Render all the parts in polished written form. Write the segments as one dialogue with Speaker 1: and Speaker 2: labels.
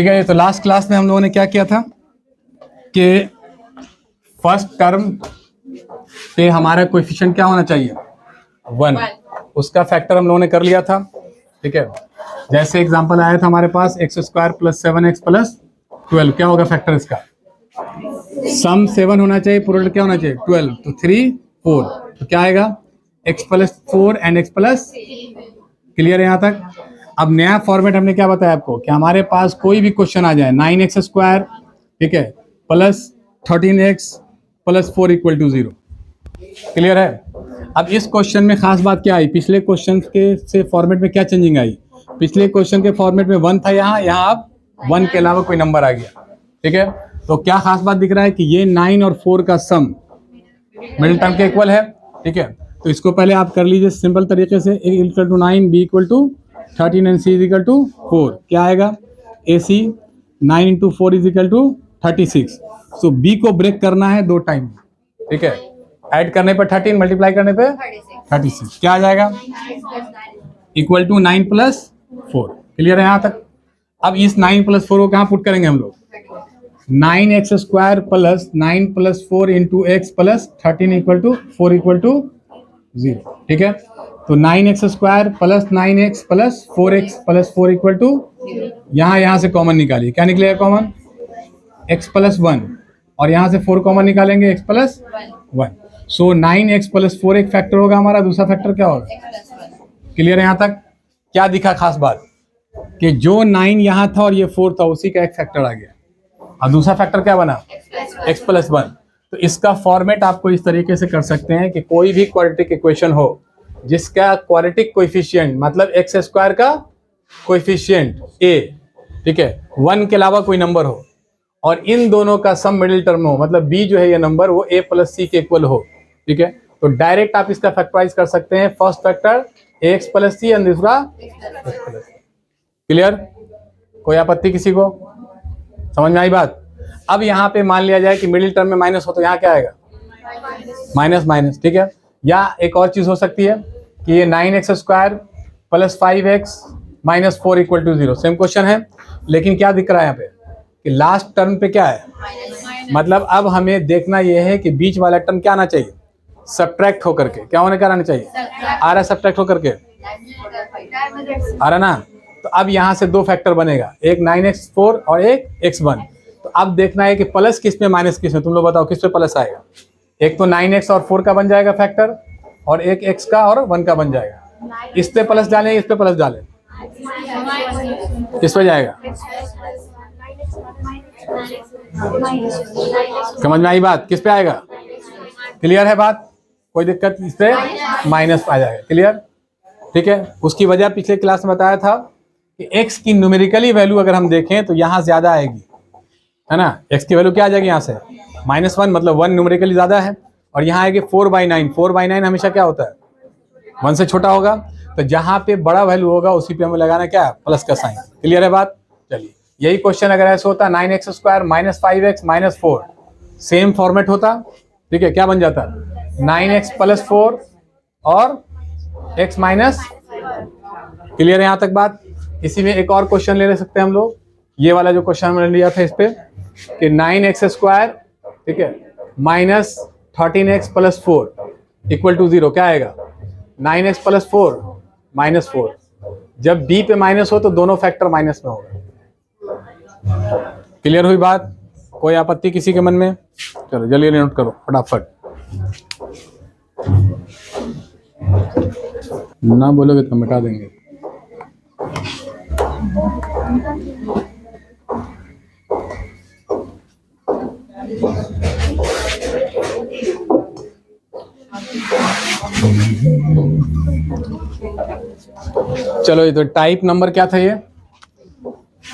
Speaker 1: ठीक है। तो लास्ट क्लास में हम लोगों ने क्या किया था कि फर्स्ट टर्म पे हमारा कोएफिशिएंट क्या होना चाहिए, 1। उसका फैक्टर हम लोगों ने कर लिया था। ठीक है, जैसे एग्जांपल आया था हमारे पास x² + 7x + 12, क्या होगा फैक्टर इसका? सम 7 होना चाहिए, प्रोडक्ट क्या होना चाहिए 12, तो 3 4, तो क्या आएगा x + 4 and x +। क्लियर है यहाँ तक? अब नया फॉर्मेट हमने क्या बताया आपको कि हमारे पास कोई भी क्वेश्चन आ जाए 9x², ठीक है, प्लस 13x + 4 = 0। क्लियर है? अब इस क्वेश्चन में खास बात क्या आई, पिछले क्वेश्चन के से फॉर्मेट में क्या चेंजिंग आई? पिछले क्वेश्चन के फॉर्मेट में 1 था, यहाँ अब 1 के अलावा कोई नंबर आ गया। ठीक है, तो क्या खास बात दिख रहा है कि ये 9 और 4 का सम मिडिल टर्म के इक्वल है। ठीक है, तो इसको पहले आप कर लीजिए सिंपल तरीके से, a = 9, b = 13 and c = 4। क्या आएगा? ac 9 × 4 = 36। सो b को ब्रेक करना है 2 टाइम। ठीक है, ऐड करने पर 13, मल्टीप्लाई करने पे 36। क्या आ जाएगा? = 9 + 4। क्लियर है यहाँ तक? अब इस 9 + 4 को कहाँ पुट करेंगे हम लोग? 9x² + 9 + 4 × x + 13 = 4 = 0। ठीक है, तो 9x² + 9x + 4x + 4 = यहाँ से कॉमन निकालिए। क्या निकलेगा कॉमन? x + 1, और यहाँ से 4 कॉमन निकालेंगे, x + 1। सो 9x + 4 एक फैक्टर होगा हमारा, दूसरा फैक्टर क्या होगा? क्लियर है यहाँ तक? क्या दिखा खास बात कि जो 9 यहाँ था और ये 4 था, उसी का एक फैक्टर आ गया, और दूसरा फैक्टर क्या बना? x + 1। तो इसका फॉर्मेट आपको इस तरीके से कर सकते हैं कि कोई भी क्वाड्रेटिक इक्वेशन हो जिसका क्वाड्रेटिक कोएफिशिएंट मतलब x² का कोएफिशिएंट a, ठीक है, 1 के अलावा कोई नंबर हो, और इन दोनों का सम मिडिल टर्म हो, मतलब b जो है ये नंबर वो a + c के इक्वल हो। ठीक है, तो डायरेक्ट आप इसका फैक्टराइज कर सकते हैं। फर्स्ट फैक्टर ax + c और दूसरा x + c। क्लियर? कोई आपत्ति किसी को? समझ में आई बात? अब यहाँ पे मान लिया जाए कि मिडिल टर्म में माइनस हो, तो यहाँ क्या आएगा? Minus minus. ठीक है, या एक और चीज हो सकती है कि ये 9x² + 5x - 4 = 0। सेम क्वेश्चन है, लेकिन क्या दिख रहा है यहाँ पे कि लास्ट टर्म पे क्या है? मतलब अब हमें देखना यह है कि बीच वाला टर्म क्या आना चाहिए? सब्ट्रैक्ट होकर के। क्या होने का आना चाहिए? आ रहा सब्ट्रैक्ट होकर के, आ रहा ना? तो अब यहाँ से 2 फैक्टर बनेगा, एक 9x4 और एक x1। तो अब देखना है कि प्लस किस में माइनस किस में, तुम लोग बताओ किस पे प्लस आएगा? एक तो 9x और 4 का बन जाएगा फैक्टर, और एक x का और 1 का बन जाएगा। इस पे प्लस डालें, इस पे प्लस डालें, किस पे जाएगा? समझ में आई बात? किस पे आएगा? क्लियर है बात? कोई दिक्कत? इस पे माइनस आ जाएगा। क्लियर? ठीक है, उसकी वजह पिछले क्लास में बताया था कि x की न्यूमेरिकली वैल्यू अगर हम देखें तो यहाँ ज्यादा आएगी, है ना? x की वैल्यू क्या आ जाएगी यहाँ से? -1, मतलब 1 न्यूमेरिकली ज्यादा है, और यहाँ आएगी 4/9। 4/9 हमेशा क्या होता है? 1 से छोटा होगा। तो जहाँ पे बड़ा वैल्यू होगा उसी पे हमें लगाना क्या? प्लस का साइन। क्लियर है बात? चलिए, यही क्वेश्चन अगर ऐसा होता 9x² - 5x - 4, सेम फॉर्मेट होता। ठीक है, क्या बन जाता? 9x + 4 और x माइनस। क्लियर है यहाँ तक बात? इसी में एक और क्वेश्चन ले सकते हैं हम लोग, ये वाला जो क्वेश्चन हमने लिया था इस पे कि 9x², ठीक है, -13x + 4 = 0। क्या आएगा? 9x + 4 - 4। जब b पे माइनस हो तो दोनों फैक्टर माइनस में होगा। क्लियर हुई बात? कोई आपत्ति किसी के मन में? चलो जल्दी नोट करो फटाफट, ना बोलोगे तो मिटा देंगे। चलो, ये तो टाइप नंबर क्या था? ये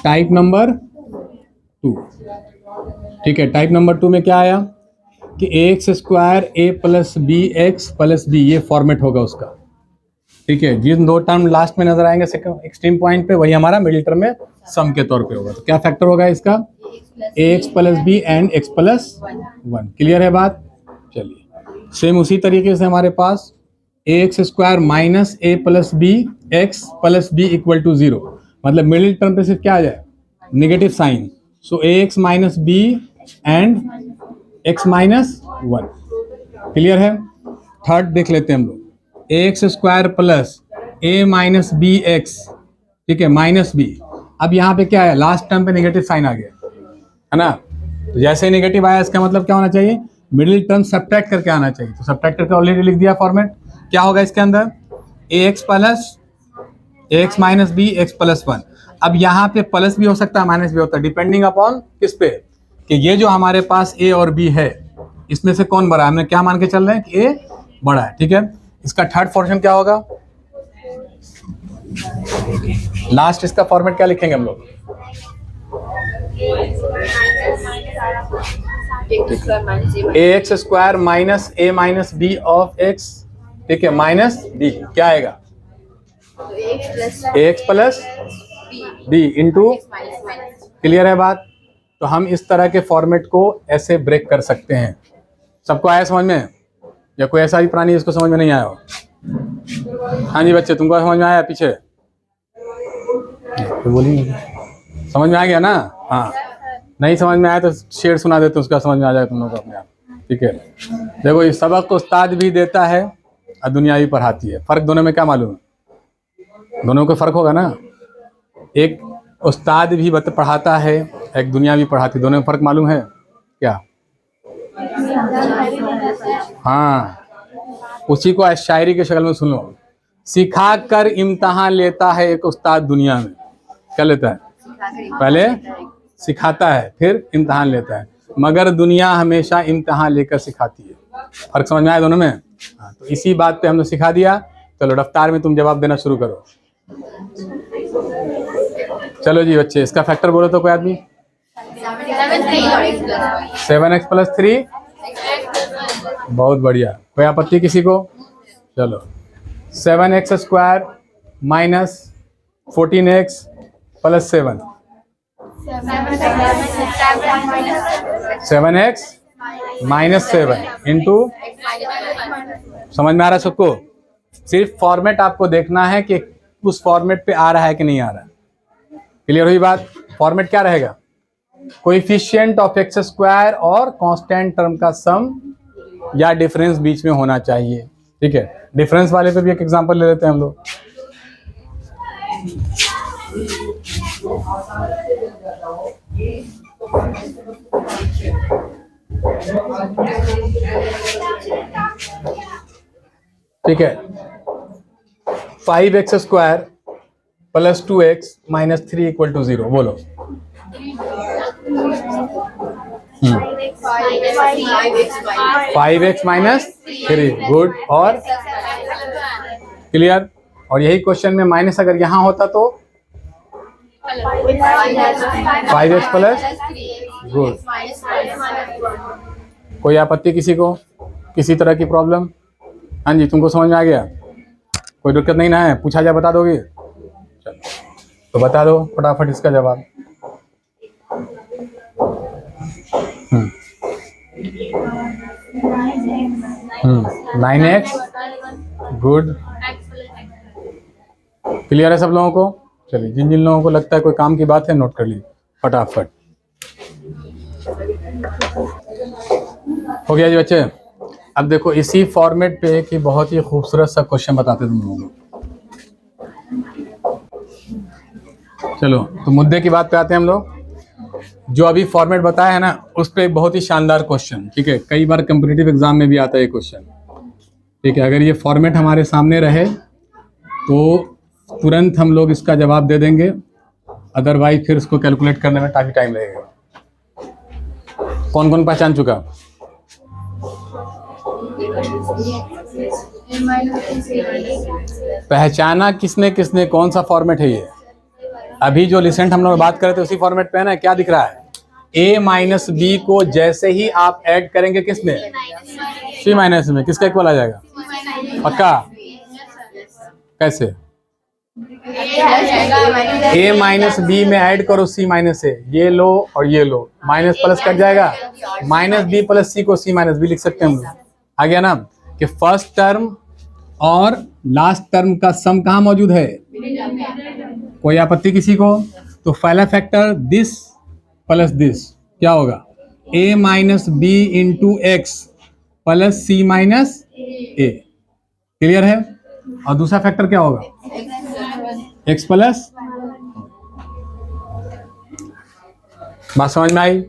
Speaker 1: टाइप नंबर 2। ठीक है, टाइप नंबर 2 में क्या आया कि ax² a + bx + b, ये फॉर्मेट होगा उसका। ठीक है, जिन 2 टर्म लास्ट में नजर आएंगे एक्सट्रीम पॉइंट पे, वही हमारा मिडिल टर्म में सम के तौर पे होगा। तो क्या फैक्टर होगा इसका? ax + b and x + 1। Clear है बात? चलिए, सेम उसी तरीके से हमारे पास ax² - a + b x + b = 0, मतलब मिडिल टर्म पे सिर्फ क्या आ जाए? Negative sign, so a x minus b and x minus one. Clear है? थर्ड देख लेते हैं हम लोग, ए x square plus a minus B x, ठीक है, माइनस बी। अब यहाँ पे क्या है, लास्ट टर्म पे नेगेटिव साइन आ गया है ना, तो जैसे ही नेगेटिव आया इसका मतलब क्या होना चाहिए, मिडिल टर्म सब्ट्रैक्ट करके आना चाहिए। तो सब्ट्रैक्ट करके ऑलरेडी लिख दिया फॉर्मेट। क्या होगा इसके अंदर, A X plus A x minus B x plus one. अब यहाँ पे प्लस भी हो सकता है, माइनस भी होता है, डिपेंडिंग अपॉन किस पे, कि ये जो हमारे पास ए और बी है इसमें से कौन बड़ा है। हमने क्या मान के चल रहे हैं कि ए बड़ा है, ठीक है। इसका थर्ड पोर्शन क्या होगा, लास्ट इसका फॉर्मेट क्या लिखेंगे हम लोग, ए x square minus A minus B of X, ठीक है, माइनस बी क्या आएगा, A X plus B into. Clear है बात? तो हम इस तरह के फॉर्मेट को ऐसे ब्रेक कर सकते हैं। सबको आया समझ में, या कोई ऐसा भी प्राणी इसको समझ में नहीं आया हो? हाँ जी बच्चे, तुमको समझ में आया पीछे? तो बोलिए, समझ में आ गया ना? हाँ, नहीं समझ में आया तो शेर सुना देते, उसका समझ में आ जाएगा तुम लोग को अपने आप, ठीक है। देखो, इस सबक को उस्ताद भी देता है और दुनिया भी पढ़ाती है। फर्क दोनों में क्या मालूम है? दोनों को फर्क होगा ना, एक उस्ताद भी पढ़ाता है, एक दुनिया भी पढ़ाती है, दोनों में फर्क मालूम है क्या? हाँ, उसी को शायरी के शक्ल में सुन लो, सिखा कर इम्तहान लेता है एक उस्ताद दुनिया में। क्या लेता है? पहले सिखाता है फिर इम्तहान लेता है, मगर दुनिया हमेशा इम्तहान लेकर सिखाती है। फर्क समझ में आया दोनों में? हाँ, तो इसी बात पे हमने सिखा दिया। चलो रफ्तार में तुम जवाब देना शुरू करो। चलो जी बच्चे, इसका फैक्टर बोलो तो कोई आदमी। 7x प्लस 3, बहुत बढ़िया। कोई आपत्ति किसी को? चलो, 7x square minus 14x plus 7, 7x minus 7 into. समझ में आ रहा है सबको? सिर्फ फॉर्मेट आपको देखना है कि उस फॉर्मेट पे आ रहा है कि नहीं आ रहा है। क्लियर हुई बात? फॉर्मेट क्या रहेगा, कोएफिशिएंट ऑफ एक्स स्क्वायर और कांस्टेंट टर्म का सम या डिफरेंस बीच में होना चाहिए, ठीक है। डिफरेंस वाले पे भी एक एग्जांपल ले लेते हैं हम लोग। ठीक है, 5x square plus 2x minus 3 equal to 0। बोलो। 5x minus 3, good. और क्लियर? और यही क्वेश्चन में माइनस अगर यहाँ होता तो 5x प्लस, गुड। कोई आपत्ति किसी को, किसी तरह की प्रॉब्लम? हाँ जी, तुमको समझ में आ गया? कोई दिक्कत नहीं ना है? पूछा जाए बता दोगे? चलो तो बता दो फटाफट इसका जवाब। 9x, good. क्लियर है सब लोगों को? चलिए, जिन जिन लोगों को लगता है कोई काम की बात है नोट कर ली फटाफट। हो गया जी बच्चे? अब देखो इसी फॉर्मेट पे कि बहुत ही खूबसूरत सा क्वेश्चन बताते तुम लोगों को। चलो तो मुद्दे की बात पे आते हैं हम लोग। जो अभी फॉर्मेट बताया है ना, उस पर एक बहुत ही शानदार क्वेश्चन, ठीक है, कई बार कम्पिटिटिव एग्जाम में भी आता है ये क्वेश्चन, ठीक है। अगर ये फॉर्मेट हमारे सामने रहे तो तुरंत हम लोग इसका जवाब दे देंगे, अदरवाइज फिर इसको कैलकुलेट करने में काफ़ी टाइम लगेगा। कौन कौन पहचान चुका? पहचाना किसने किसने? कौन सा फॉर्मेट है ये? अभी जो रिसेंट हम लोग बात कर रहे थे उसी फॉर्मेट पे है ना। क्या दिख रहा है, a माइनस बी को जैसे ही आप ऐड करेंगे किसमें, c माइनस में, किसका इक्वल आ जाएगा? पक्का? कैसे? a माइनस बी में ऐड करो c माइनस ए, ये लो और ये लो, माइनस प्लस कट जाएगा, माइनस बी प्लस सी को c माइनस बी लिख सकते हैं हम लोग। आ गया ना कि फर्स्ट टर्म और लास्ट टर्म का सम कहाँ मौजूद है? कोई आपत्ति किसी को? तो पहला फैक्टर दिस प्लस दिस क्या होगा, a minus B into x plus C minus a. Clear है? और दूसरा फैक्टर क्या होगा, x प्लस। बात समझ में आई?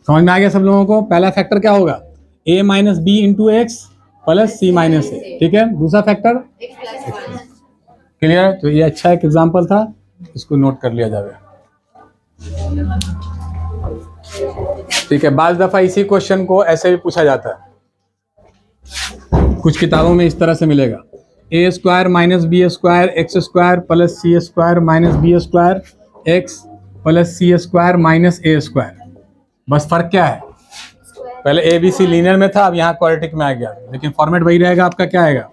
Speaker 1: समझ में आ गया सब लोगों को? पहला फैक्टर क्या होगा, a minus B into x plus C minus A. ठीक है, दूसरा फैक्टर। क्लियर? तो ये अच्छा एक एग्जांपल था, इसको नोट कर लिया जाए। ठीक है, बाज़ दफा इसी क्वेश्चन को ऐसे भी पूछा जाता है, कुछ किताबों में इस तरह से मिलेगा, A square minus B square X square plus C square minus B square X plus C square minus A square. बस फर्क क्या है, पहले ए बी सी लीनियर में था, अब यहाँ क्वाड्रेटिक में आ गया, लेकिन फॉर्मेट वही रहेगा आपका। क्या आएगा,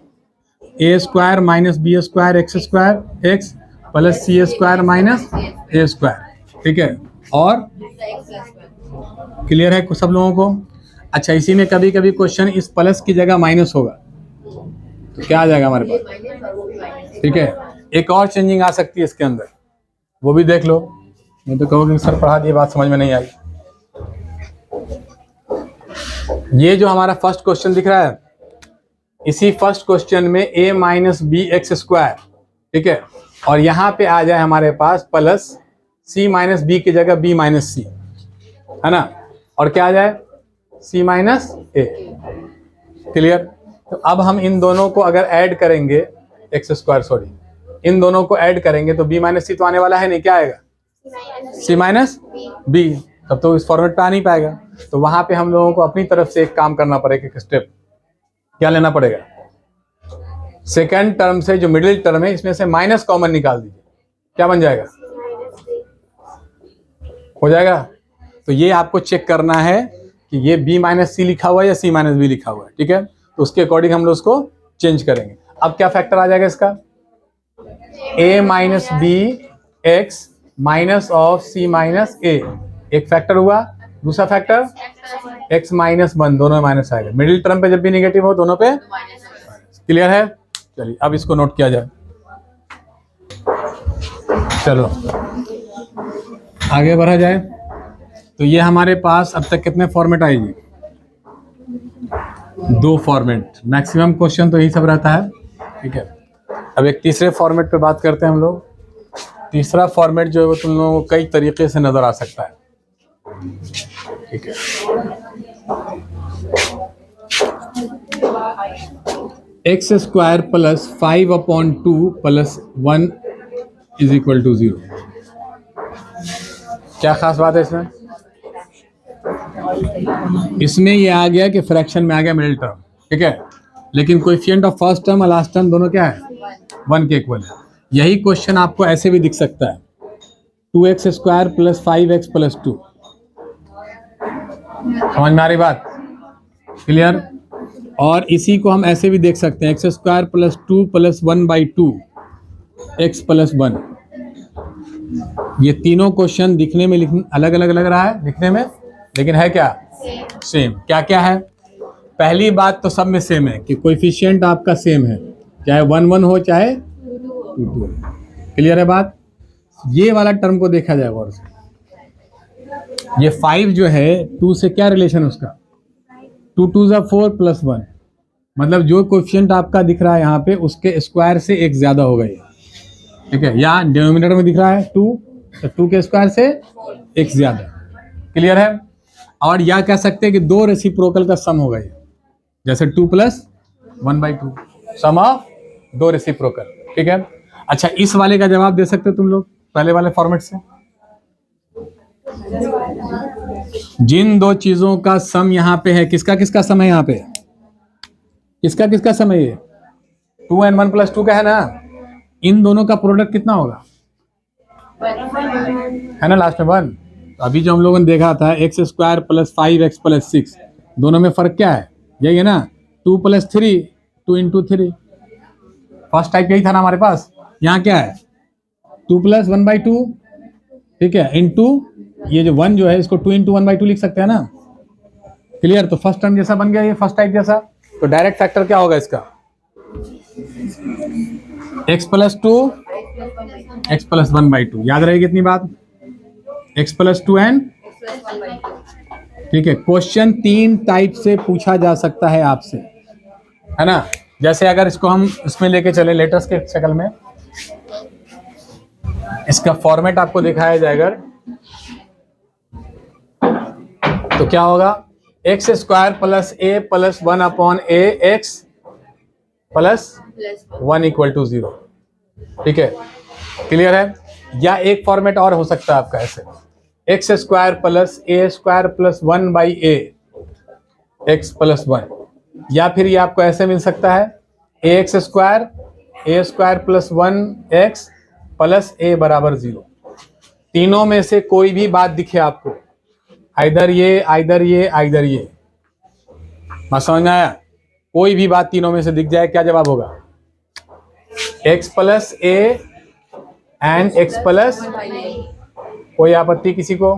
Speaker 1: A square minus B square X plus C square minus A square. ठीक है, और क्लियर है सब लोगों को? अच्छा, इसी में कभी कभी क्वेश्चन इस प्लस की जगह माइनस होगा, तो क्या आ जाएगा हमारे पास? ठीक है, एक और चेंजिंग आ सकती है इसके अंदर, वो भी देख लो। नहीं तो कहोगे सर पढ़ा दिए, बात समझ में नहीं आई। ये जो हमारा फर्स्ट क्वेश्चन दिख रहा है, इसी फर्स्ट क्वेश्चन में a minus B x square, ठीक है, और यहाँ पे आ जाए हमारे पास प्लस c माइनस बी की जगह b माइनस सी, है ना, और क्या आ जाए c माइनस ए। क्लियर? तो अब हम इन दोनों को अगर ऐड करेंगे, एक्स स्क्वायर सॉरी, इन दोनों को ऐड करेंगे तो b माइनस सी तो आने वाला है नहीं, क्या आएगा c माइनस बी। तब तो इस फॉर्मेट पे आ नहीं पाएगा, तो वहां पे हम लोगों को अपनी तरफ से एक काम करना पड़ेगा, एक स्टेप क्या लेना पड़ेगा, सेकंड टर्म से जो मिडिल टर्म है इसमें से माइनस कॉमन निकाल दीजिए, क्या बन जाएगा, हो जाएगा। तो ये आपको चेक करना है कि ये b माइनस सी लिखा हुआ है या c माइनस बी लिखा हुआ है। ठीक है, तो उसके अकॉर्डिंग हम लोग उसको चेंज करेंगे। अब क्या फैक्टर आ जाएगा इसका, a minus B X minus of c minus A, एक फैक्टर हुआ। दूसरा फैक्टर x माइनस वन, दोनों में माइनस आएगा, मिडिल टर्म पे जब भी नेगेटिव हो दोनों पे। क्लियर है? चलिए अब इसको नोट किया जाए। चलो आगे बढ़ा जाए। तो ये हमारे पास अब तक कितने फॉर्मेट आएगी, 2 फॉर्मेट, मैक्सिमम क्वेश्चन तो यही सब रहता है। ठीक है, अब एक तीसरे फॉर्मेट पे बात करते हैं हम लोग। तीसरा फॉर्मेट जो है वो तुम लोगों को कई तरीके से नजर आ सकता है। ठीक है, x square plus 5/2 plus 1 is equal to 0। क्या खास बात है इसमें? इसमें ये आ गया कि फ्रैक्शन में आ गया मिडिल टर्म, ठीक है, लेकिन कोएफिशिएंट ऑफ फर्स्ट टर्म और लास्ट टर्म दोनों क्या है, 1 के इक्वल है। यही क्वेश्चन आपको ऐसे भी दिख सकता है, 2x square plus 5x plus 2। समझ में आ रही बात? क्लियर? और इसी को हम ऐसे भी देख सकते हैं, x square plus 2 plus 1/2 x plus 1। ये तीनों क्वेश्चन दिखने में अलग अलग लग रहा है दिखने में, लेकिन है क्या, सेम। क्या क्या है? पहली बात तो सब में सेम है कि कोएफिशिएंट आपका सेम है, चाहे 1 1 हो चाहे 2 2। क्लियर है बात? ये वाला टर्म को देखा जाए गौर से, ये 5 जो है 2 से क्या रिलेशन उसका, 2 2 = 4 प्लस 1, मतलब जो कोएफिशिएंट आपका दिख रहा है यहाँ पे उसके स्क्वायर से एक ज्यादा होगा ये। ठीक है, यहाँ डिनोमिनेटर में दिख रहा है 2, तो 2 के स्क्वायर से एक ज्यादा। क्लियर है? और या कह सकते हैं कि 2 रेसिप्रोकल का सम होगा ये, जैसे 2 + 1/2 सम ऑफ 2 रेसिप्रोकल। ठीक है, अच्छा इस वाले का जवाब दे सकते हो तुम लोग पहले वाले फॉर्मेट से। जिन 2 चीजों का सम यहाँ पे है, किसका किसका सम है यहाँ पे, किसका किसका सम है ये, 2 and 1 + 2 का है ना, इन दोनों का प्रोडक्ट कितना होगा, है ना, लास्ट में 1। तो अभी जो हम लोगों ने देखा था x square plus 5x plus 6, दोनों में फर्क क्या है, यही है ना, 2 + 3 2 × 3। फर्स्ट टाइप यही था ना हमारे पास। यहाँ क्या है 2 + 1/2, ठीक है, इंटू ये जो 1 जो है इसको 2 × 1/2 लिख सकते हैं ना। क्लियर? तो फर्स्ट टर्म जैसा बन गया ये, फर्स्ट टाइप जैसा। तो डायरेक्ट फैक्टर क्या होगा इसका, x + 2 x प्लस 1/2। याद रहेगी इतनी बात, x प्लस 2 एंड ठीक है। क्वेश्चन 3 टाइप से पूछा जा सकता है आपसे, है ना। जैसे अगर इसको हम इसमें लेके चले लेटर्स के शक्ल में, इसका फॉर्मेट आपको दिखाया जाएगा तो क्या होगा, x square plus a plus 1/a x plus 1 equal to 0। ठीक है, क्लियर है। या एक फॉर्मेट और हो सकता है आपका ऐसे, X square plus A square plus 1/a x plus 1। या फिर ये आपको ऐसे मिल सकता है, x square A square plus 1 X plus A बराबर 0। तीनों में से कोई भी बात दिखे आपको, आइदर ये आइदर ये आइदर ये, बात समझ में आया। कोई भी बात तीनों में से दिख जाए, क्या जवाब होगा, x plus A and x plus. कोई आपत्ति किसी को?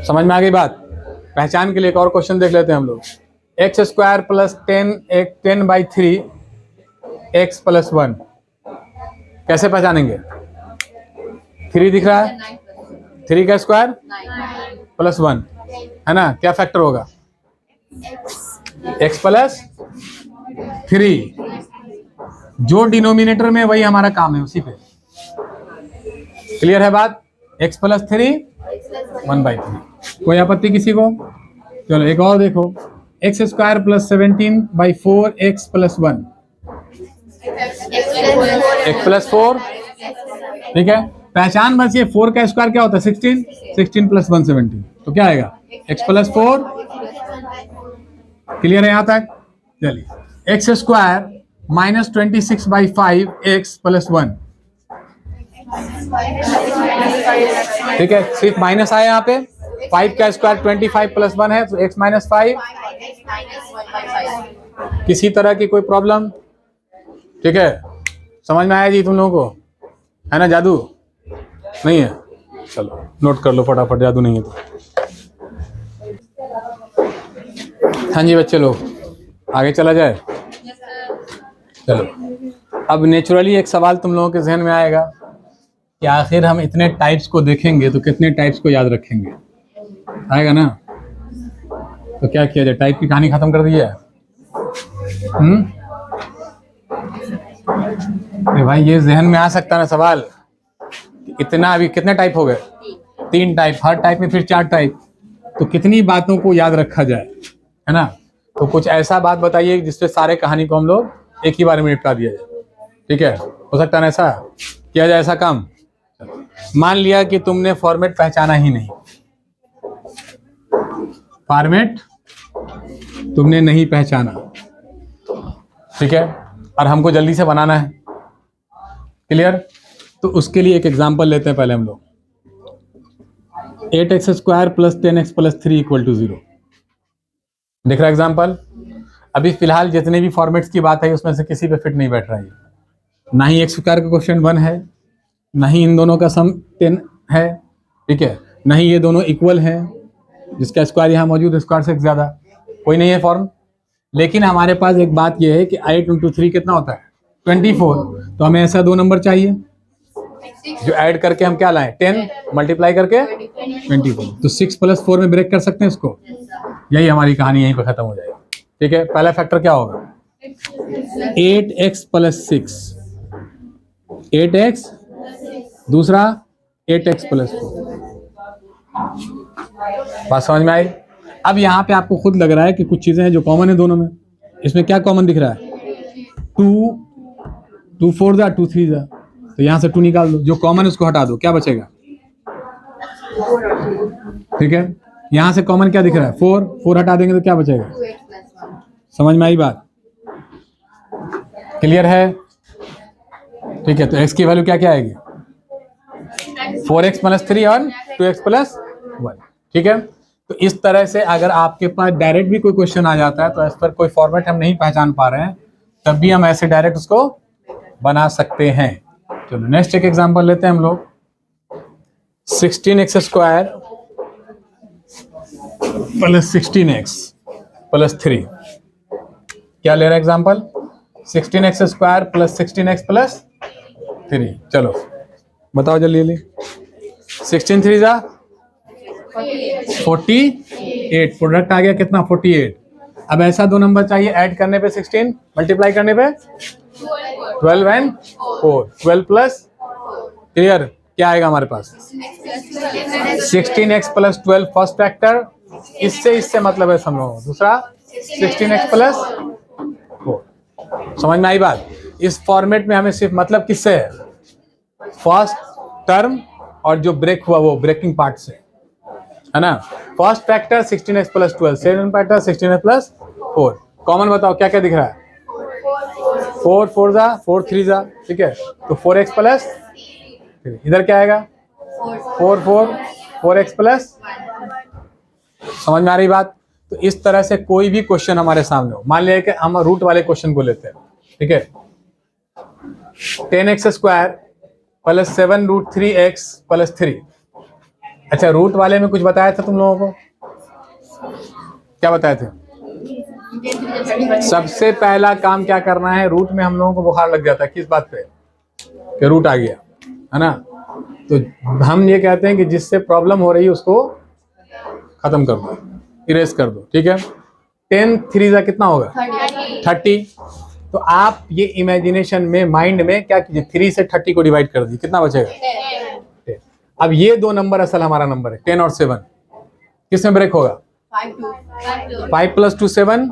Speaker 1: समझ में आ गई बात। पहचान के लिए एक और क्वेश्चन देख लेते हैं हम लोग। X square plus 10/3 x plus 1, कैसे पहचानेंगे? 3 दिख रहा है, 3 का स्क्वायर प्लस 1, है ना। क्या फैक्टर होगा, x प्लस 3। जो डिनोमिनेटर में वही हमारा काम है, उसी पे। क्लियर है बात, x प्लस 3 1/3। कोई आपत्ति किसी को? चलो एक और देखो, x square plus 17/4 x plus 1 X plus 4। ठीक है, पहचान बस ये 4 का स्क्वायर क्या होता है, 16, 16 प्लस 1 17। तो क्या आएगा, x प्लस 4। क्लियर है यहाँ तक? चलिए, x square minus 26/5 x plus 1। ठीक है, सिर्फ माइनस आया यहाँ पे। 5 का स्क्वायर 25 प्लस 1 है, तो x माइनस 5। किसी तरह की कोई प्रॉब्लम? ठीक है, समझ में आया जी तुम लोगों को, है ना। जादू नहीं है, चलो नोट कर लो फटाफट, जादू नहीं है तो। हाँ जी बच्चे लोग, आगे चला जाए। चलो, अब नेचुरली एक सवाल तुम लोगों के जहन में आएगा कि आखिर हम इतने टाइप्स को देखेंगे तो कितने टाइप्स को याद रखेंगे, आएगा ना। तो क्या किया जाए, टाइप की कहानी खत्म कर दी है। अरे भाई, ये जहन में आ सकता ना सवाल, इतना अभी कितने टाइप हो गए, 3 टाइप, हर टाइप में फिर 4 टाइप, तो कितनी बातों को याद रखा जाए, है ना। तो कुछ ऐसा बात बताइए जिससे सारे कहानी को हम लोग एक ही बार में निपटा दिया जाए। ठीक है, हो सकता है ना ऐसा किया जाए, ऐसा काम। मान लिया कि तुमने फॉर्मेट पहचाना ही नहीं, फॉर्मेट तुमने नहीं पहचाना, ठीक है, और हमको जल्दी से बनाना है। क्लियर? तो उसके लिए एक एग्जांपल लेते हैं पहले हम लोग। 8x square plus 10x plus 3 equal to 0। देख रहा है एग्जांपल? अभी फिलहाल जितने भी फॉर्मेट्स की बात है उसमें से किसी पे फिट नहीं बैठ रहा है। ना ही एक्स स्क्वायर का क्वेश्चन 1 है, ना ही इन दोनों का सम 10 है, ठीक है, ना ही ये दोनों इक्वल है जिसका स्क्वायर यहाँ मौजूद है, स्क्वायर से ज्यादा कोई नहीं है फॉर्म। लेकिन हमारे पास एक बात यह है कि 8 × 3 कितना होता है, 24। तो हमें ऐसा 2 नंबर चाहिए जो ऐड करके हम क्या लाएं, 10 मल्टीप्लाई करके 24। तो 6 + 4 में ब्रेक कर सकते हैं इसको। यही हमारी कहानी यहीं पर खत्म हो जाएगी। ठीक है, पहला फैक्टर क्या होगा, 8x + 6, 8x, दूसरा 8x + 4। बात समझ में आई? अब यहाँ पे आपको खुद लग रहा है कि कुछ चीजें हैं जो कॉमन है दोनों में। इसमें क्या कॉमन दिख रहा है, 2 4 जा 2 3 जा, तो यहाँ से 2 निकाल दो, जो कॉमन है उसको हटा दो, क्या बचेगा। ठीक है, यहाँ से कॉमन क्या दिख रहा है, 4 हटा देंगे तो क्या बचेगा। समझ में आई बात? क्लियर है? ठीक है, तो x की वैल्यू क्या क्या आएगी, 4x + 3 और 2x + 1। ठीक है, तो इस तरह से अगर आपके पास डायरेक्ट भी कोई क्वेश्चन आ जाता है, तो इस पर कोई फॉर्मेट हम नहीं पहचान पा रहे हैं, तब भी हम ऐसे डायरेक्ट उसको बना सकते हैं। चलो नेक्स्ट एक एग्जांपल लेते हैं हम लोग। 16x square plus 16x plus 3, क्या ले रहा है example, 16x square plus 16x plus 3। चलो बताओ जल्दी जल्दी। 16 3 जा 48, प्रोडक्ट आ गया कितना 48। अब ऐसा दो नंबर चाहिए ऐड करने पे 16, मल्टीप्लाई करने पे 12 एंड 4, 12 प्लस, क्लियर क्या आएगा हमारे पास 16x प्लस 12 फर्स्ट फैक्टर, इससे मतलब है समझो, दूसरा 16x प्लस 4। समझ में आई बात। इस फॉर्मेट में हमें सिर्फ मतलब किससे है, फर्स्ट टर्म और जो ब्रेक हुआ वो ब्रेकिंग पार्ट से है ना। First factor 16x plus 12, second factor 16x plus 4। Common बताओ क्या क्या दिख रहा है, 4 4 जा 4 3 जा, ठीक है, तो 4x प्लस, इधर क्या आएगा 4 4 4x प्लस। समझ में आ रही बात। तो इस तरह से कोई भी क्वेश्चन हमारे सामने हो, मान लिया कि हम रूट वाले क्वेश्चन को लेते हैं, ठीक है, 10x square plus 7 root 3x plus 3। अच्छा रूट वाले में कुछ बताया था तुम लोगों को, क्या बताए थे, सबसे पहला काम क्या करना है, रूट में हम लोगों को बुखार लग जाता है किस बात पे, कि रूट आ गया है ना, तो हम ये कहते हैं कि जिससे प्रॉब्लम हो रही है उसको खत्म कर दो, इरेज कर दो, ठीक है। 10 3 जा कितना होगा 30। तो आप ये इमेजिनेशन में माइंड में क्या कीजिए, 3 से 30 को डिवाइड कर दीजिए, कितना बचेगा 10। अब ये दो नंबर असल हमारा नंबर है 10 और 7, किस में ब्रेक होगा 5 plus 2 7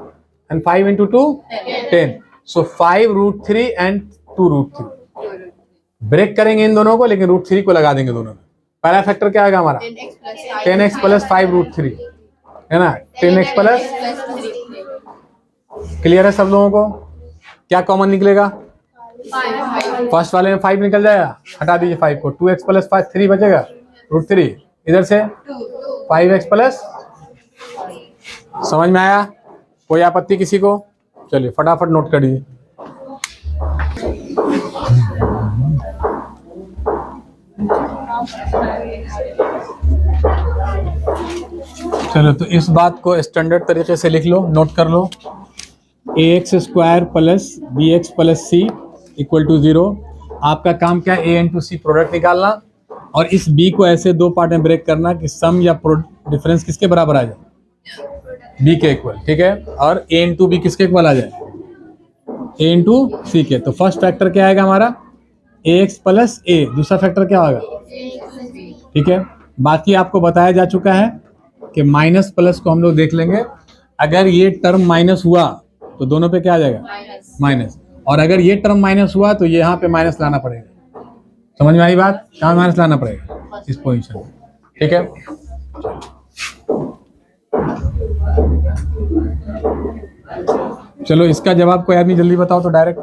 Speaker 1: and 5 into 2 10, so 5 root 3 and 2 root 3। Break करेंगे इन दोनों को, लेकिन रूट 3 को लगा देंगे दोनों में। पहला फैक्टर क्या आएगा हमारा 10x प्लस 5 रूट 3 है ना, 10x प्लस, क्लियर है सब लोगों को। क्या कॉमन निकलेगा, फर्स्ट वाले में 5 निकल जाएगा, हटा दीजिए 5 को, 2x प्लस 5 3 बचेगा रूट 3, इधर से 5x प्लस। समझ में आया, कोई आपत्ति किसी को, चलिए फटाफट नोट कर दीजिए। चलो तो इस बात को स्टैंडर्ड तरीके से लिख लो, नोट कर लो, ax square plus bx plus c equal to 0। आपका काम क्या है, a इंटू सी प्रोडक्ट निकालना, और इस b को ऐसे दो पार्ट में ब्रेक करना कि सम या डिफरेंस किसके बराबर आ जाए, b के इक्वल, ठीक है, और a इंटू बी किसके इक्वल आ जाए, a इंटू सी के। तो फर्स्ट फैक्टर क्या आएगा हमारा ax प्लस a, दूसरा फैक्टर क्या होगा, ठीक है। बाकी आपको बताया जा चुका है कि माइनस प्लस को हम लोग देख लेंगे, अगर ये टर्म माइनस हुआ तो दोनों पे क्या आ जाएगा माइनस, और अगर ये टर्म माइनस हुआ तो यहाँ पे माइनस लाना पड़ेगा। समझ में आई बात, कहाँ माइनस लाना पड़ेगा, इस पोजीशन में, ठीक है। चलो इसका जवाब कोई आदमी जल्दी बताओ तो डायरेक्ट,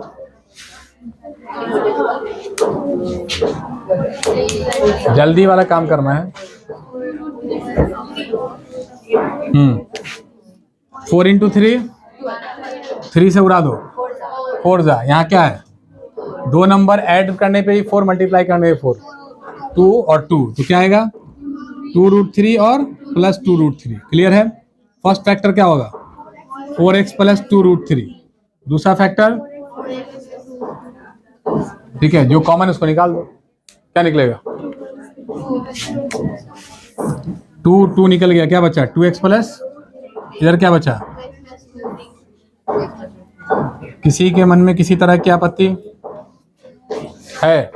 Speaker 1: जल्दी वाला काम करना है। 4 इंटू 3 से उड़ा दो, 4 जा, यहाँ क्या है, दो नंबर ऐड करने पे ही 4, मल्टीप्लाई करने पे 4, 2 और 2, तो क्या आएगा 2 रूट 3 और प्लस 2 रूट 3, क्लियर है। फर्स्ट फैक्टर क्या होगा 4x प्लस 2 रूट 3, दूसरा फैक्टर, ठीक है, जो कॉमन उसको निकाल दो, क्या निकलेगा 2 निकल गया, क्या बचा 2x प्लस, इधर क्या बचा, किसी के मन में किसी तरह की आपत्ति है,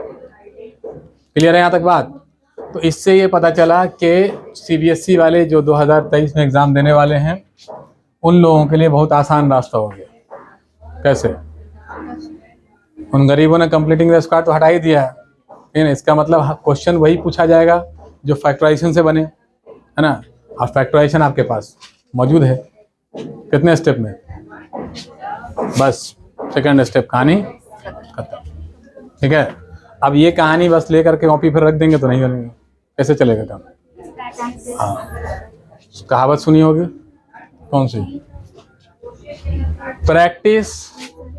Speaker 1: क्लियर है यहाँ तक बात। तो इससे ये पता चला कि सीबीएसई वाले जो 2023 में एग्जाम देने वाले हैं उन लोगों के लिए बहुत आसान रास्ता हो गया। कैसे, उन गरीबों ने कंप्लीटिंग द स्क्वायर तो हटा ही दिया है, लेकिन इसका मतलब क्वेश्चन वही पूछा जाएगा जो फैक्टराइजेशन से बने, है ना। और फैक्टराइजेशन आपके पास मौजूद है, कितने स्टेप में, बस सेकंड स्टेप, कहानी खत्म, ठीक है। अब ये कहानी बस लेकर के कॉपी पर रख देंगे तो नहीं बनेगा, कैसे चलेगा काम। हाँ कहावत सुनी होगी, कौन सी, प्रैक्टिस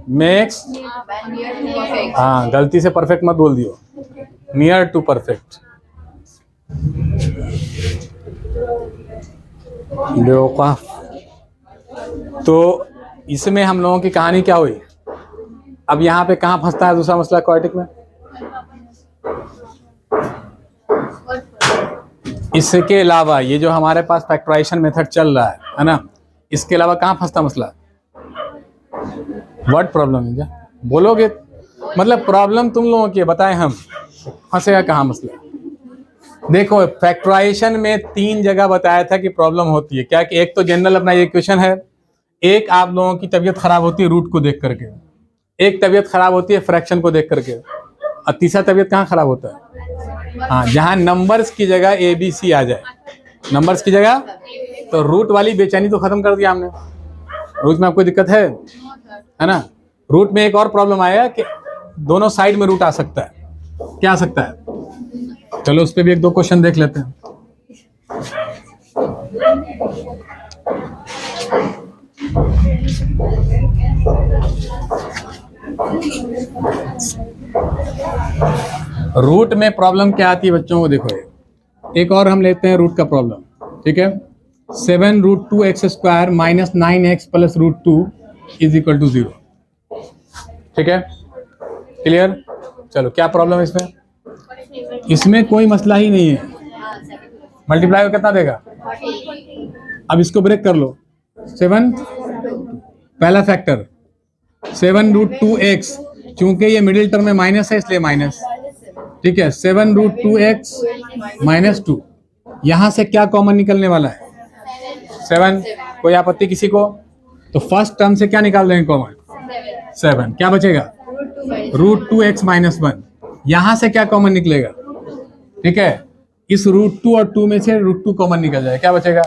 Speaker 1: मेक्स, हाँ गलती से परफेक्ट मत बोल दियो, नियर टू परफेक्ट। बेवकूफ। तो इसमें हम लोगों की कहानी क्या हुई, अब यहाँ पे कहाँ फंसता है दूसरा मसला क्वाड्रेटिक में, इसके अलावा ये जो हमारे पास फैक्टराइजेशन मेथड चल रहा है ना, इसके अलावा कहाँ फंसता मसला? व्हाट प्रॉब्लम है? बोलोगे मतलब प्रॉब्लम तुम लोगों की है, बताएं हम, फंसेगा कहाँ मसला? देखो फैक्टराइजेशन में 3 जगह बताया था कि प्रॉब्लम होती है क्या, कि एक तो जनरल अपना ये क्वेश्चन है, एक आप लोगों की तबीयत खराब होती है रूट को देख करके, एक तबीयत खराब होती है फ्रैक्शन को देख करके, और तीसरा तबीयत कहाँ खराब होता है? हाँ, जहाँ नंबर्स की जगह ABC आ जाए, नंबर्स की जगह, तो रूट वाली बेचैनी तो खत्म कर दिया हमने। रूट में आपको दिक्कत है ना? रूट में एक और प्रॉब्लम आया कि दोनों साइड में रूट आ सकता है। क्या आ सकता है? चलो उस पर भी 1-2 क्वेश्चन देख लेते हैं। रूट में प्रॉब्लम क्या आती है बच्चों को देखो, एक और हम लेते हैं रूट का प्रॉब्लम, ठीक है। 7√2x² - 9x + √2 = 0, ठीक है, क्लियर। चलो क्या प्रॉब्लम है इसमें? इसमें कोई मसला ही नहीं है। मल्टीप्लाई कितना देगा? अब इसको ब्रेक कर लो। 7, पहला फैक्टर 7√2x, चूंकि ये मिडिल टर्म में माइनस है इसलिए माइनस, ठीक है। 7√2x - 2, यहां से क्या कॉमन निकलने वाला है? 7। कोई आपत्ति किसी को? तो फर्स्ट टर्म से क्या निकाल देंगे कॉमन? 7। क्या बचेगा? √2x - 1। यहां से क्या कॉमन निकलेगा? ठीक है, इस √2 और 2 में से √2 कॉमन निकल जाए, क्या बचेगा?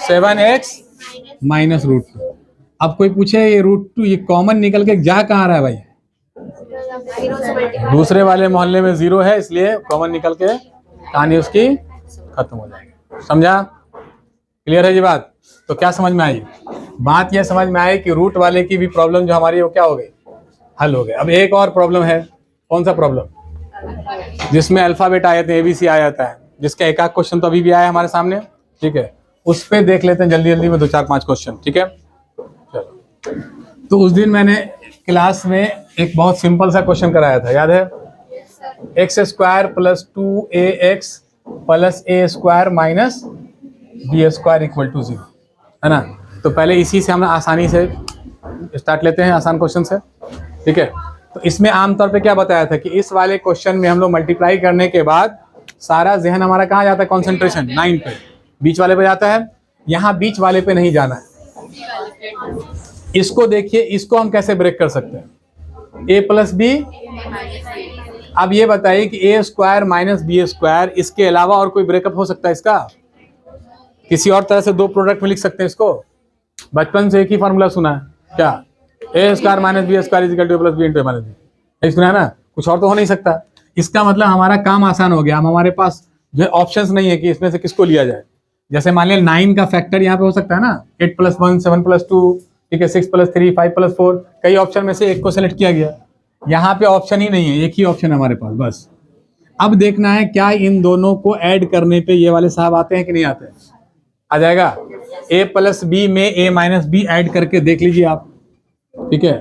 Speaker 1: 7x - √2। अब कोई पूछे ये √2 ये कॉमन निकल के जा कहाँ रहा है भाई? दूसरे वाले मोहल्ले में 0 है, इसलिए कॉमन निकल के कहानी उसकी खत्म हो जाएगी। समझा? क्लियर है ये बात? तो क्या समझ में आई? बात यह समझ में आई कि रूट वाले की भी प्रॉब्लम जो हमारी वो क्या हो गई? हल हो गए। अब एक और प्रॉब्लम है, कौन सा प्रॉब्लम? जिसमें अल्फाबेट आ जाते हैं, ABC आ जाता है, जिसका एक आध क्वेश्चन तो अभी भी आया हमारे सामने, ठीक है। उस पर देख लेते हैं जल्दी जल्दी में 2-4-5 क्वेश्चन, ठीक है। चलो, तो उस दिन मैंने क्लास में एक बहुत सिंपल सा क्वेश्चन कराया था, याद है? x² + 2ax + a² - b² = 0, है ना। तो पहले इसी से हम आसानी से स्टार्ट लेते हैं, आसान क्वेश्चन से, ठीक है। तो इसमें आमतौर पे क्या बताया था कि इस वाले क्वेश्चन में हम लोग मल्टीप्लाई करने के बाद सारा जहन हमारा कहाँ जाता है? कंसंट्रेशन 9 पे, बीच वाले पे जाता है। यहाँ बीच वाले पे नहीं जाना है। इसको देखिए, इसको हम कैसे ब्रेक कर सकते हैं? a + b। अब ये बताइए कि a² - b², इसके अलावा और कोई ब्रेकअप हो सकता है इसका? किसी और तरह से 2 प्रोडक्ट में लिख सकते हैं इसको? बचपन से एक ही फॉर्मूला सुना है क्या? a² - b² = a + b × -b, नहीं सुना है ना? कुछ और तो हो नहीं सकता। इसका मतलब हमारा काम आसान हो गया। हम हमारे पास जो ऑप्शंस नहीं है कि इसमें से किसको लिया जाए। जैसे मान लिया 9 का फैक्टर यहाँ पे हो सकता है ना, 8 + 1 7 + 2, ठीक है, 6 + 3 5 + 4, कई ऑप्शन में से एक को सेलेक्ट किया गया। यहाँ पे ऑप्शन ही नहीं है, एक ही ऑप्शन है हमारे पास बस। अब देखना है क्या इन दोनों को ऐड करने पे ये वाले साहब आते हैं कि नहीं आते हैं। आ जाएगा। a + b में a - b ऐड करके देख लीजिए आप, ठीक है।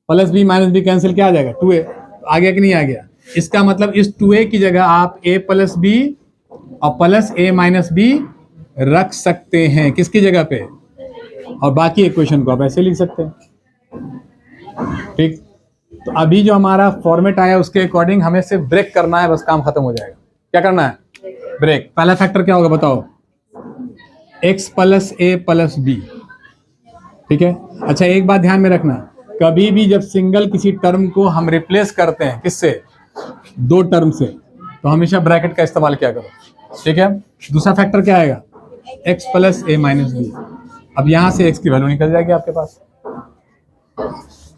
Speaker 1: +b - b कैंसिल, क्या आ जाएगा? 2a। आ गया कि नहीं आ गया? इसका मतलब इस 2a की जगह आप a + b और +a - b रख सकते हैं, किसकी जगह पे? और बाकी इक्वेशन को आप ऐसे लिख सकते हैं, ठीक। तो अभी जो हमारा फॉर्मेट आया उसके अकॉर्डिंग हमें सिर्फ ब्रेक करना है, बस काम खत्म हो जाएगा। क्या करना है? ब्रेक। पहला फैक्टर क्या होगा बताओ? x + a + b, ठीक है। अच्छा एक बात ध्यान में रखना, कभी भी जब सिंगल किसी टर्म को हम रिप्लेस करते हैं किससे? 2 टर्म से, तो हमेशा ब्रैकेट का इस्तेमाल किया करो, ठीक है। दूसरा फैक्टर क्या आएगा? x + a - b। अब यहां से x की वैल्यू निकल जाएगी आपके पास।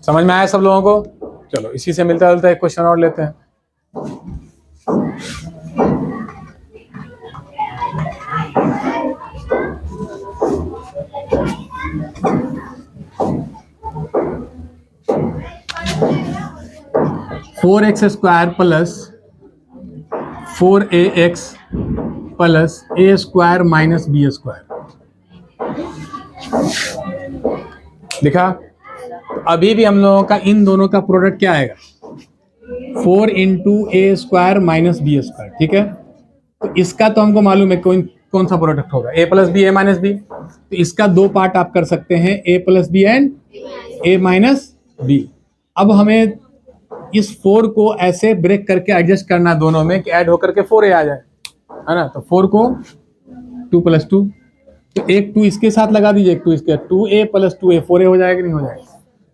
Speaker 1: समझ में आया सब लोगों को? चलो इसी से मिलता जुलता एक क्वेश्चन और लेते हैं। (4x² + 4ax + a² - b², लिखा। अभी भी हम लोगों का इन दोनों का प्रोडक्ट क्या आएगा? 4 इंटू ए स्क्वायर माइनस बी स्क्वायर, ठीक है। तो इसका तो हमको मालूम है कौन सा प्रोडक्ट होगा, A plus B A minus B. तो इसका दो पार्ट आप कर सकते हैं, A plus B and A minus B. अब हमें इस 4 को ऐसे ब्रेक करके एडजस्ट करना दोनों में कि ऐड होकर के 4a आ जाए, है ना। तो 4 को 2 प्लस 2, तो एक 2 इसके साथ लगा दीजिए, एक 2 इसके, 2a प्लस 2a 4a हो जाएगा कि नहीं हो जाएगा।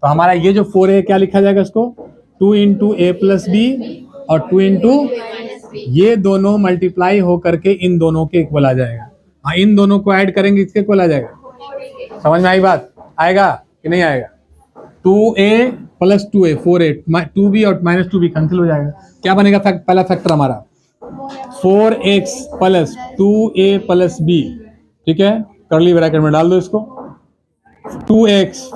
Speaker 1: तो हमारा ये जो 4a क्या लिखा जाएगा, इसको 2 इंटू ए प्लस बी और 2 इंटू ये दोनों मल्टीप्लाई हो करके इन दोनों के इक्वल आ जाएगा। हाँ, इन दोनों को ऐड करेंगे, इसके इक्वल आ जाएगा। समझ में आई बात, आएगा कि नहीं आएगा। 2a plus 2a 4a, 2b और माइनस 2b कैंसिल हो जाएगा। क्या बनेगा पहला फैक्टर हमारा 4x plus 2a plus b, ठीक है। कर्ली ब्रैकेट में डाल दो इसको, 4x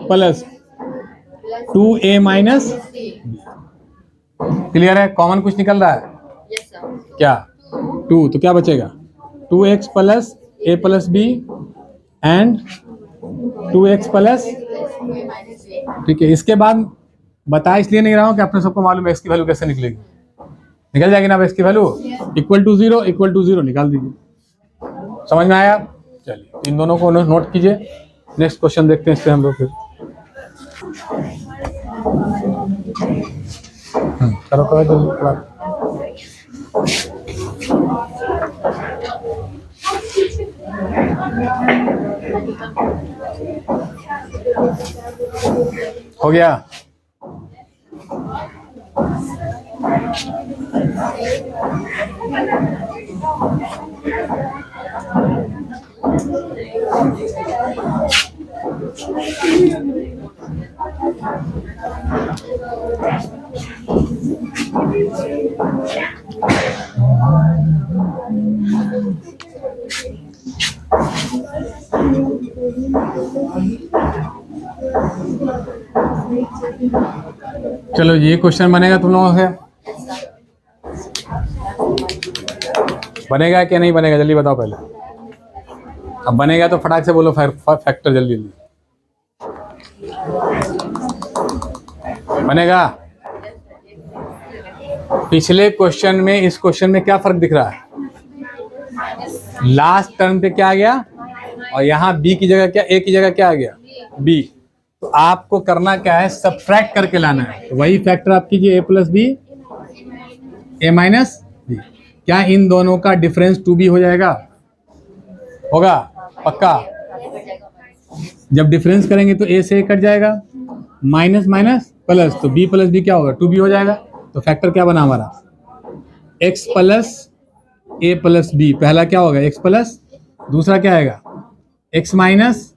Speaker 1: plus 2a minus, clear है। कॉमन कुछ निकल रहा है क्या, 2, तो क्या बचेगा 2x plus a plus b and 2x plus, ठीक है। इसके बाद बता इसलिए नहीं रहा हूं कि आपने सबको मालूम है x की वैल्यू कैसे निकलेगी, निकल जाएगी ना x की वैल्यू इक्वल टू 0 निकाल दीजिए। समझ में आया। चलिए इन दोनों को नोट कीजिए, नेक्स्ट क्वेश्चन देखते हैं इस पे हम लोग फिर। करो जल्दी। हो गया। चलो ये क्वेश्चन बनेगा तुम लोगों से, बनेगा क्या नहीं बनेगा जल्दी बताओ पहले। अब बनेगा तो फटाक से बोलो फैक्टर जल्दी जल्दी। बनेगा। पिछले क्वेश्चन में इस क्वेश्चन में क्या फर्क दिख रहा है, लास्ट टर्म पे क्या आ गया और यहाँ b की जगह क्या, a की जगह क्या आ गया b। तो आपको करना क्या है, सब्ट्रैक्ट करके लाना है। तो वही फैक्टर आप कीजिए a plus B A minus B. क्या इन दोनों का डिफरेंस 2b हो जाएगा, होगा पक्का। जब डिफरेंस करेंगे तो a से a कट जाएगा, माइनस माइनस प्लस, तो b प्लस बी क्या होगा 2b हो जाएगा। तो फैक्टर क्या बना हमारा x plus a plus b, पहला क्या होगा x प्लस, दूसरा क्या आएगा x माइनस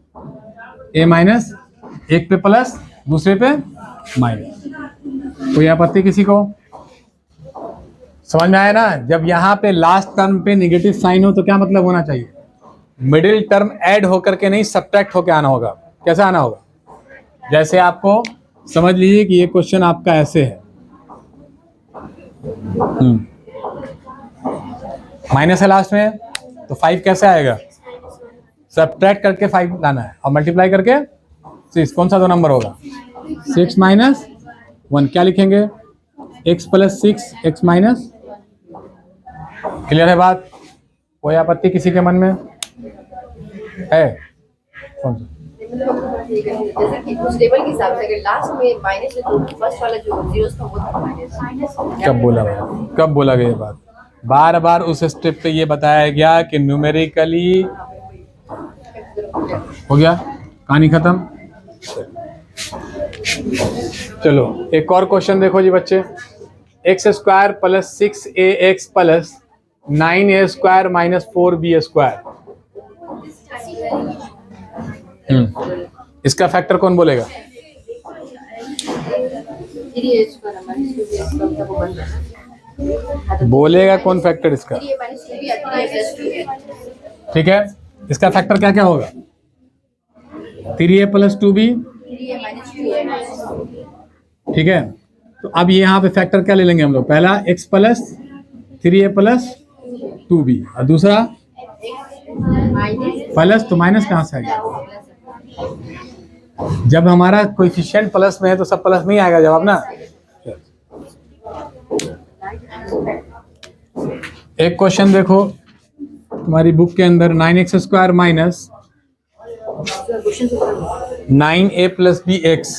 Speaker 1: a माइनस, एक पे प्लस दूसरे पे माइनस। कोई आपत्ति किसी को, समझ में आया ना। जब यहाँ पे लास्ट टर्म पे नेगेटिव साइन हो तो क्या मतलब होना चाहिए, मिडिल टर्म ऐड होकर के नहीं सब्ट्रैक्ट होकर आना होगा। कैसे आना होगा, जैसे आपको समझ लीजिए कि ये क्वेश्चन आपका ऐसे है, माइनस है लास्ट में, तो 5 कैसे आएगा, सब्ट्रैक्ट करके 5 लाना है और मल्टीप्लाई करके 6, कौन सा 2 नंबर होगा 6 माइनस 1, क्या लिखेंगे x plus 6 x minus. Clear है बात, कोई आपत्ति किसी के मन में है, कौन सा
Speaker 2: जैसे कि उस टेबल के हिसाब से अगर लास्ट में माइनस है तो फर्स्ट वाला जो जीरोस था वो था माइनस।
Speaker 1: कब बोला गया ये बात, बार बार उस स्टेप पे ये बताया गया कि न्यूमेरिकली हो गया, कहानी खत्म। चलो एक और क्वेश्चन देखो जी बच्चे, x square plus 6ax plus 9a square minus 4b square. इसका फैक्टर कौन बोलेगा, बोलेगा कौन फैक्टर इसका, ठीक है। इसका फैक्टर क्या क्या होगा 3a प्लस 2b, ठीक है। तो अब यहाँ पे फैक्टर क्या ले लेंगे हम लोग, पहला x plus 3a plus 2b और दूसरा प्लस, तो माइनस कहाँ से आएगा, जब हमारा कोएफिशिएंट प्लस में है तो सब प्लस में ही आएगा जवाब ना। एक क्वेश्चन देखो तुम्हारी बुक के अंदर, 9x² minus 9a plus b x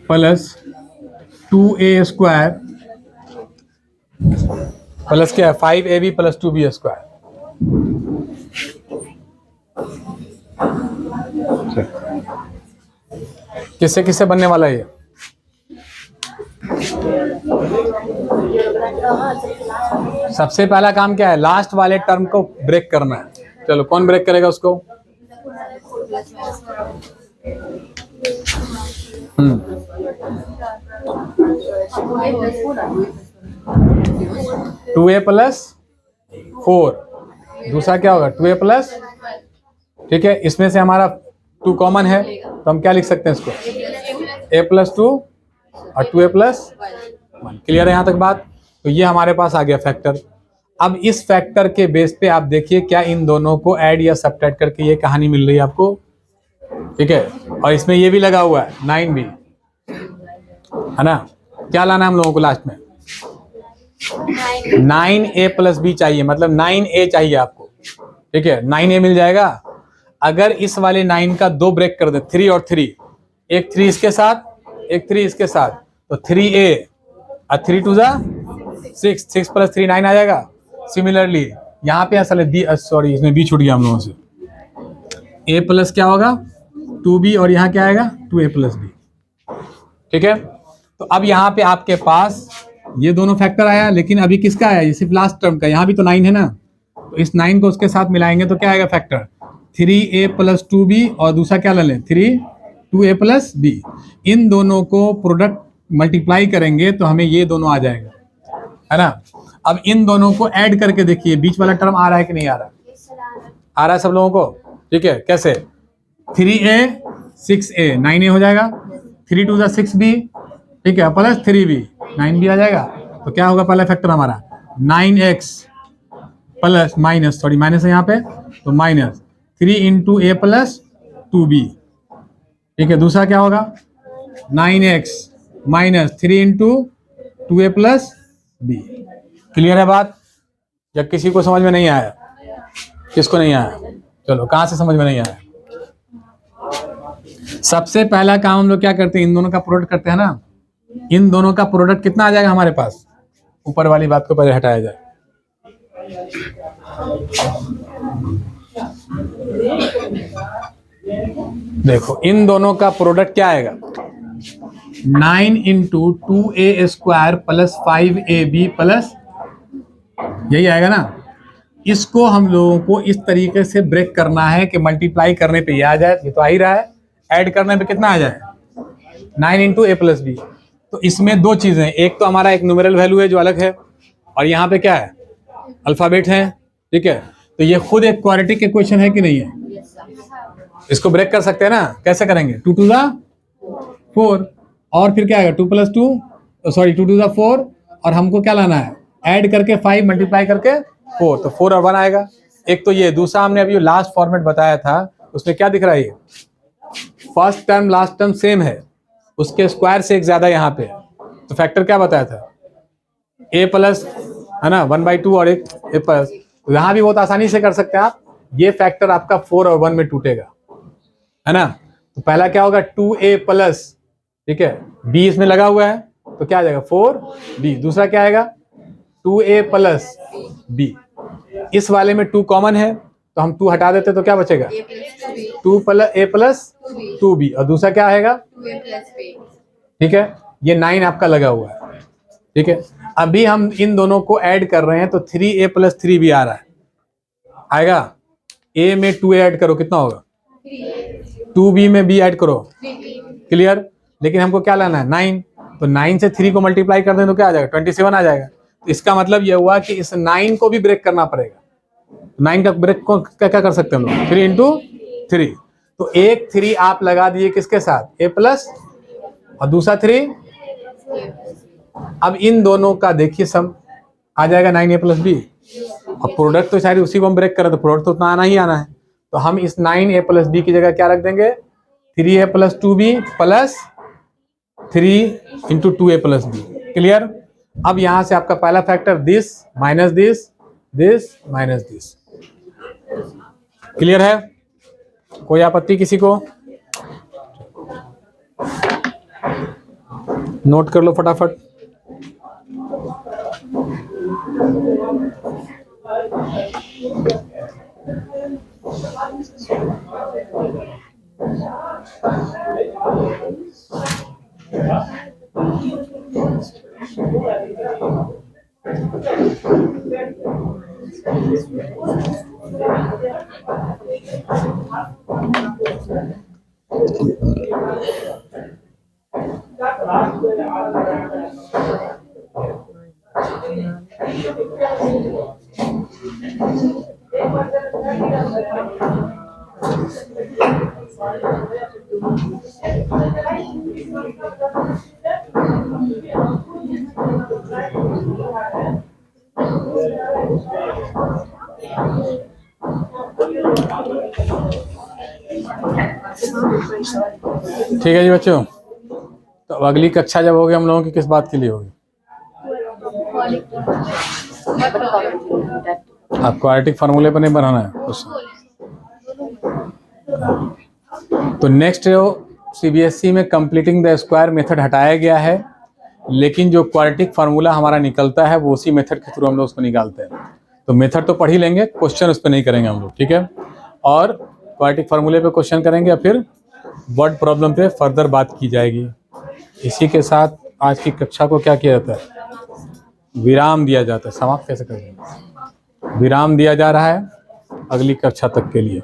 Speaker 1: plus 2a² plus क्या है 5ab प्लस 2b²। किससे किससे बनने वाला है ये? सबसे पहला काम क्या है, लास्ट वाले टर्म को ब्रेक करना है। चलो कौन ब्रेक करेगा उसको? 2a प्लस 4, दूसरा क्या होगा 2a प्लस, ठीक है, इसमें से हमारा 2 कॉमन है तो हम क्या लिख सकते हैं इसको, a प्लस 2 और 2a प्लस 1। क्लियर है यहाँ तक बात? तो ये हमारे पास आ गया फैक्टर। अब इस फैक्टर के बेस पे आप देखिए क्या इन दोनों को ऐड या सब्ट्रैक्ट करके ये कहानी मिल रही है आपको, ठीक है। और इसमें ये भी लगा हुआ है 9b, है ना। क्या लाना है हम लोगों को लास्ट में? 9a प्लस b चाहिए, मतलब 9a चाहिए आपको, ठीक है। 9a मिल जाएगा। अगर इस वाले 9 का 2 ब्रेक कर दे, 3 और 3, एक 3 इसके साथ एक 3 इसके साथ, तो 3a और 3 2 6, 6 प्लस 3 9 आ जाएगा। सिमिलरली यहाँ पे असल सॉरी इसमें b छूट गया हम लोगों से, a प्लस क्या होगा 2b और यहाँ क्या आएगा 2a प्लस b, ठीक है। तो अब यहाँ पे आपके पास ये दोनों फैक्टर आया, लेकिन अभी किसका आया? ये सिर्फ लास्ट टर्म का। यहाँ भी तो 9 है ना, तो इस 9 को उसके साथ मिलाएंगे तो क्या आएगा फैक्टर 3a प्लस 2b और दूसरा क्या ले लें 2a प्लस b। इन दोनों को प्रोडक्ट मल्टीप्लाई करेंगे तो हमें ये दोनों आ जाएगा, है ना। अब इन दोनों को ऐड करके देखिए बीच वाला टर्म आ रहा है कि नहीं आ रहा? आ रहा है सब लोगों को, ठीक है। कैसे? 3a 6a 9a हो जाएगा, 3 2 6b, ठीक है, प्लस 3b 9b आ जाएगा। तो क्या होगा पहला फैक्टर हमारा 9x plus minus, sorry minus है यहाँ पे, तो minus 3 into a plus 2b, ठीक है। दूसरा क्या होगा 9x minus 3 into 2a plus b। Clear है बात? या किसी को समझ में नहीं आया? किसको नहीं आया? चलो कहाँ से समझ में नहीं आया? सबसे पहला काम हम लोग क्या करते हैं, इन दोनों का प्रोडक्ट करते हैं ना। इन दोनों का प्रोडक्ट कितना आ जाएगा हमारे पास? ऊपर वाली बात को पहले हटाया जाए। देखो इन दोनों का प्रोडक्ट क्या आएगा 9 into 2a² plus 5ab plus, यही आएगा ना। इसको हम लोगों को इस तरीके से ब्रेक करना है कि मल्टीप्लाई करने पे ये आ जाए, ये तो आ ही रहा है, ऐड करने पे कितना आ जाए 9 इंटू a प्लस b। तो इसमें दो चीजें, एक तो हमारा एक न्यूमेरल वैल्यू है जो अलग है, और यहाँ पे क्या है अल्फाबेट है, ठीक है। तो ये खुद एक क्वाड्रेटिक इक्वेशन है कि नहीं है? इसको ब्रेक कर सकते हैं ना। कैसे करेंगे? 2 2 4 और फिर क्या आएगा 2 प्लस 2, सॉरी 2 2 4, और हमको क्या लाना है ऐड करके 5 मल्टीप्लाई करके 4, तो 4 और 1 आएगा। एक तो ये, दूसरा हमने अभी लास्ट फॉर्मेट बताया था उसमें क्या दिख रहा है, ये first term last term same है, उसके स्क्वायर से एक ज्यादा यहाँ पे, तो फैक्टर क्या बताया था a प्लस, है ना 1/2 और एक a प्लस। तो यहाँ भी बहुत आसानी से कर सकते हैं आप। ये फैक्टर आपका 4 और 1 में टूटेगा, है ना। तो पहला क्या होगा 2a प्लस, ठीक है, b इसमें लगा हुआ है तो क्या आ जाएगा 4b। दूसरा क्या आएगा 2a प्लस b, इस वाले में 2 कॉमन है तो हम 2 हटा देते तो क्या बचेगा 2 प्लस a प्लस 2b, और दूसरा क्या आएगा
Speaker 2: 2a प्लस b,
Speaker 1: ठीक है। ये 9 आपका लगा हुआ है, ठीक है। अभी हम इन दोनों को ऐड कर रहे हैं तो 3a प्लस 3b आ रहा है, आएगा। a में 2a ऐड करो कितना होगा 2b में b ऐड करो, क्लियर। लेकिन हमको क्या लाना है 9, तो 9 से 3 को मल्टीप्लाई कर दें तो क्या आ जाएगा 27 आ जाएगा। तो इसका मतलब यह हुआ कि इस 9 को भी ब्रेक करना पड़ेगा। 9 का ब्रेक को क्या क्या कर सकते हैं हम लोग 3 इंटू 3, तो एक 3 आप लगा दिए किसके साथ a प्लस, और दूसरा 3। अब इन दोनों का देखिए सम आ जाएगा 9a प्लस b, और प्रोडक्ट तो शायद उसी को हम ब्रेक करें तो प्रोडक्ट तो उतना आना ही आना है। तो हम इस 9a प्लस b की जगह क्या रख देंगे 3a plus 2b plus 3 into 2a plus b. Clear? अब यहां से आपका पहला factor this minus this, this minus this. Clear है? कोई आपत्ति किसी को? नोट कर लो फटाफट। ठीक है जी बच्चों, तो अब अगली कक्षा जब होगी हम लोगों की किस बात के लिए होगी? आप क्वाड्रेटिक फार्मूले पर नहीं बनाना है क्वेश्चन। तो नेक्स्ट सीबीएसई में कंप्लीटिंग द स्क्वायर मेथड हटाया गया है, लेकिन जो क्वाड्रेटिक फार्मूला हमारा निकलता है वो उसी मेथड के थ्रू हम लोग उसको निकालते हैं। तो मेथड तो पढ़ ही लेंगे, क्वेश्चन उस पर नहीं करेंगे हम लोग, ठीक है? और क्वाड्रेटिक फार्मूले पे क्वेश्चन करेंगे या फिर वर्ड प्रॉब्लम पे फर्दर बात की जाएगी। इसी के साथ आज की कक्षा को क्या किया जाता है? विराम दिया जाता है। समाप्त कैसे करेंगे? विराम दिया जा रहा है अगली कक्षा तक के लिए।